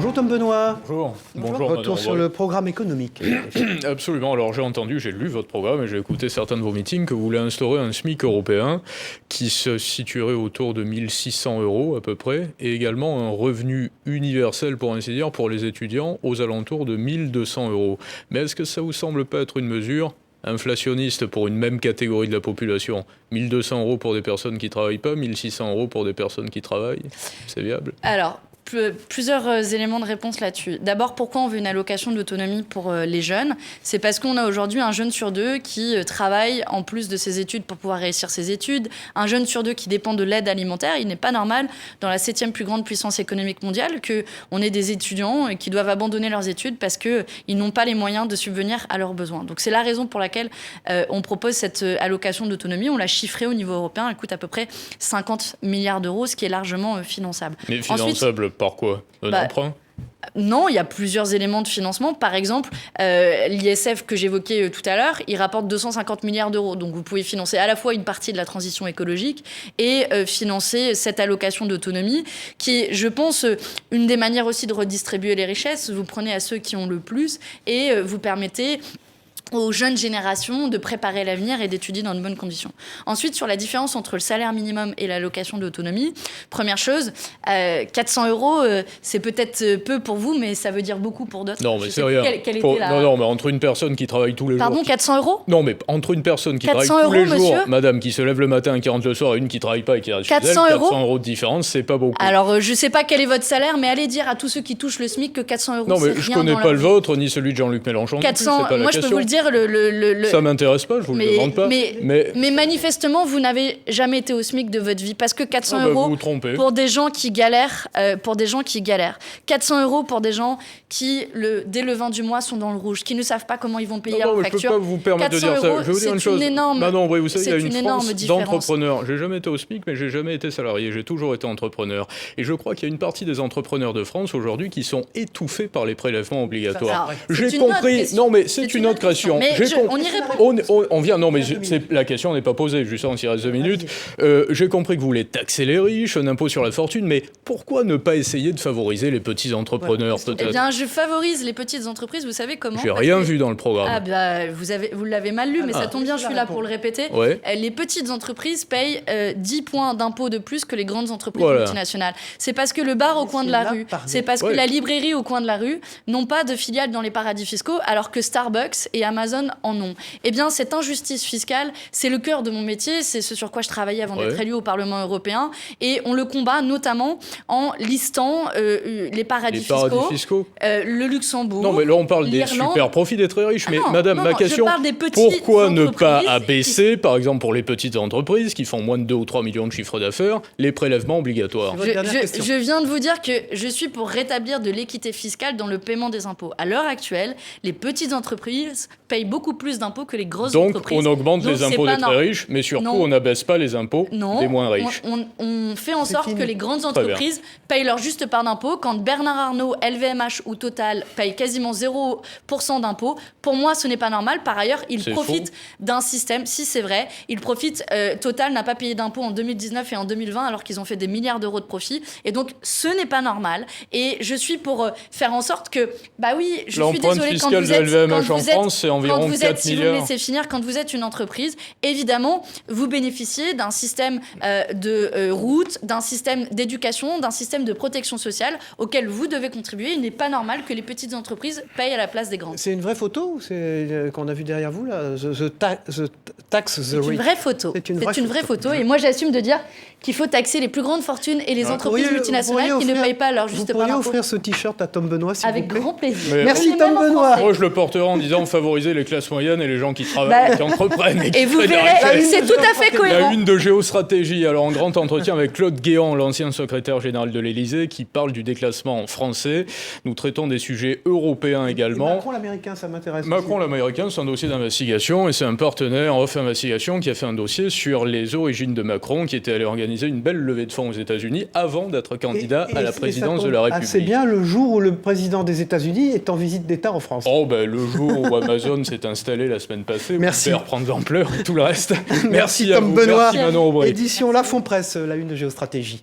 Bonjour Tom Benoît. Bonjour. Bonjour. Retour sur le programme économique. Absolument. Alors j'ai lu votre programme et j'ai écouté certains de vos meetings que vous voulez instaurer un SMIC européen qui se situerait autour de 1 600 € à peu près et également un revenu universel pour ainsi dire pour les étudiants aux alentours de 1 200 €. Mais est-ce que ça vous semble pas être une mesure inflationniste pour une même catégorie de la population? 1 200 € pour des personnes qui ne travaillent pas, 1 600 € pour des personnes qui travaillent, c'est viable? Alors, plusieurs éléments de réponse là-dessus. D'abord, pourquoi on veut une allocation d'autonomie pour les jeunes? C'est parce qu'on a aujourd'hui un jeune sur deux qui travaille en plus de ses études pour pouvoir réussir ses études, un jeune sur deux qui dépend de l'aide alimentaire. Il n'est pas normal, dans la 7e plus grande puissance économique mondiale, qu'on ait des étudiants qui doivent abandonner leurs études parce qu'ils n'ont pas les moyens de subvenir à leurs besoins. Donc c'est la raison pour laquelle on propose cette allocation d'autonomie. On l'a chiffrée au niveau européen, elle coûte à peu près 50 milliards d'euros, ce qui est largement finançable. Mais finançable Ensuite, par quoi? Un emprunt? Non, il y a plusieurs éléments de financement. Par exemple, l'ISF que j'évoquais tout à l'heure, il rapporte 250 milliards d'euros. Donc vous pouvez financer à la fois une partie de la transition écologique et financer cette allocation d'autonomie qui est, je pense, une des manières aussi de redistribuer les richesses. Vous prenez à ceux qui ont le plus et vous permettez aux jeunes générations de préparer l'avenir et d'étudier dans de bonnes conditions. Ensuite, sur la différence entre le salaire minimum et l'allocation d'autonomie, première chose, 400 €, c'est peut-être peu pour vous, mais ça veut dire beaucoup pour d'autres. Non, mais c'est rien. Non, mais entre une personne qui travaille tous les jours... Pardon, 400 €? Non, mais entre une personne qui travaille tous les jours, monsieur, madame, qui se lève le matin et qui rentre le soir, et une qui travaille pas et qui reste chez elle, 400 € de différence, c'est pas beaucoup. Alors, je sais pas quel est votre salaire, mais allez dire à tous ceux qui touchent le SMIC que 400 €, non, mais c'est rien. je connais pas le vôtre, ni celui de Jean-Luc Mélenchon. 400, c'est pas la moi, question. je peux vous le dire, Ça m'intéresse pas, je vous le demande pas. Mais manifestement, vous n'avez jamais été au SMIC de votre vie, parce que 400 vous € vous trompez. pour des gens qui galèrent, 400 € pour des gens qui, dès le 20 du mois, sont dans le rouge, qui ne savent pas comment ils vont payer leur facture. Je peux pas vous permettre de dire ça. Je vais vous dire une chose. Vous savez, il y a une France d'entrepreneurs. J'ai jamais été au SMIC, mais j'ai jamais été salarié. J'ai toujours été entrepreneur. Et je crois qu'il y a une partie des entrepreneurs de France aujourd'hui qui sont étouffés par les prélèvements obligatoires. J'ai compris. Non, mais c'est une autre question. On y répond. On vient. Non, mais la question n'est pas posée. Justement, s'il reste 2 minutes. J'ai compris que vous voulez taxer les riches, un impôt sur la fortune, mais pourquoi ne pas essayer de favoriser les petits entrepreneurs, peut-être? Eh bien, je favorise les petites entreprises. Vous savez comment? J'ai rien vu dans le programme. Ah bah, vous l'avez mal lu, mais ça tombe bien. Je suis là pour le répéter. Ouais. Les petites entreprises payent 10 points d'impôt de plus que les grandes entreprises multinationales. C'est parce que le bar au coin de la rue, c'est parce que la librairie au coin de la rue n'ont pas de filiales dans les paradis fiscaux, alors que Starbucks et Amazon en ont. Eh bien, cette injustice fiscale, c'est le cœur de mon métier, c'est ce sur quoi je travaillais avant d'être élu au Parlement européen, et on le combat notamment en listant les paradis fiscaux, le Luxembourg, non, mais là, on parle des super profits des très riches. Mais madame, ma question, pourquoi ne pas abaisser, par exemple, pour les petites entreprises qui font moins de 2 ou 3 millions de chiffre d'affaires, les prélèvements obligatoires? Je viens de vous dire que je suis pour rétablir de l'équité fiscale dans le paiement des impôts. À l'heure actuelle, les petites entreprises payent beaucoup plus d'impôts que les grosses entreprises. Donc, on augmente les impôts des très riches, mais surtout, on n'abaisse pas les impôts des moins riches. On fait en sorte que les grandes entreprises payent leur juste part d'impôts. Quand Bernard Arnault, LVMH ou Total payent quasiment 0% d'impôts, pour moi, ce n'est pas normal. Par ailleurs, ils profitent d'un système, si c'est vrai, ils profitent. Total n'a pas payé d'impôts en 2019 et en 2020, alors qu'ils ont fait des milliards d'euros de profit. Et donc, ce n'est pas normal. Et je suis pour faire en sorte que, bah oui, je suis désolée, quand vous êtes... LVMH en France, c'est environ 4 milliards. Si vous me laissez finir, quand vous êtes une entreprise, évidemment, vous bénéficiez d'un système de routes, d'un système d'éducation, d'un système de protection sociale auquel vous devez contribuer. Il n'est pas normal que les petites entreprises payent à la place des grandes. C'est une vraie photo ou c'est qu'on a vu derrière vous là, C'est une vraie photo. C'est une vraie photo. Et moi, j'assume de dire qu'il faut taxer les plus grandes fortunes et les entreprises multinationales qui ne payent pas leur juste part d'impôt. Vous pourriez offrir ce t-shirt à Tom Benoît, s'il vous plaît? Avec grand plaisir. Merci Tom Benoît. Moi, je le porterai en disant favoriser les classes moyennes et les gens qui travaillent, qui entreprennent. Et vous verrez, c'est tout à fait cohérent. La une de Géostratégie, alors en grand entretien avec Claude Guéant, l'ancien secrétaire général de l'Élysée, qui parle du déclassement français. Nous traitons des sujets européens également. Macron l'américain, ça m'intéresse. Macron l'américain, c'est un dossier d'investigation et c'est un partenaire Off Investigation qui a fait un dossier sur les origines de Macron, qui était allé organiser une belle levée de fonds aux États-Unis avant d'être candidat à la présidence de la République. C'est bien le jour où le président des États-Unis est en visite d'État en France. Oh ben le jour où Amazon s'est installé la semaine passée, merci. Vous pouvez reprendre l'ampleur et tout le reste. Merci Tom Benoît. Merci Manon Aubry. Édition La Fond Presse, la une de Géostratégie.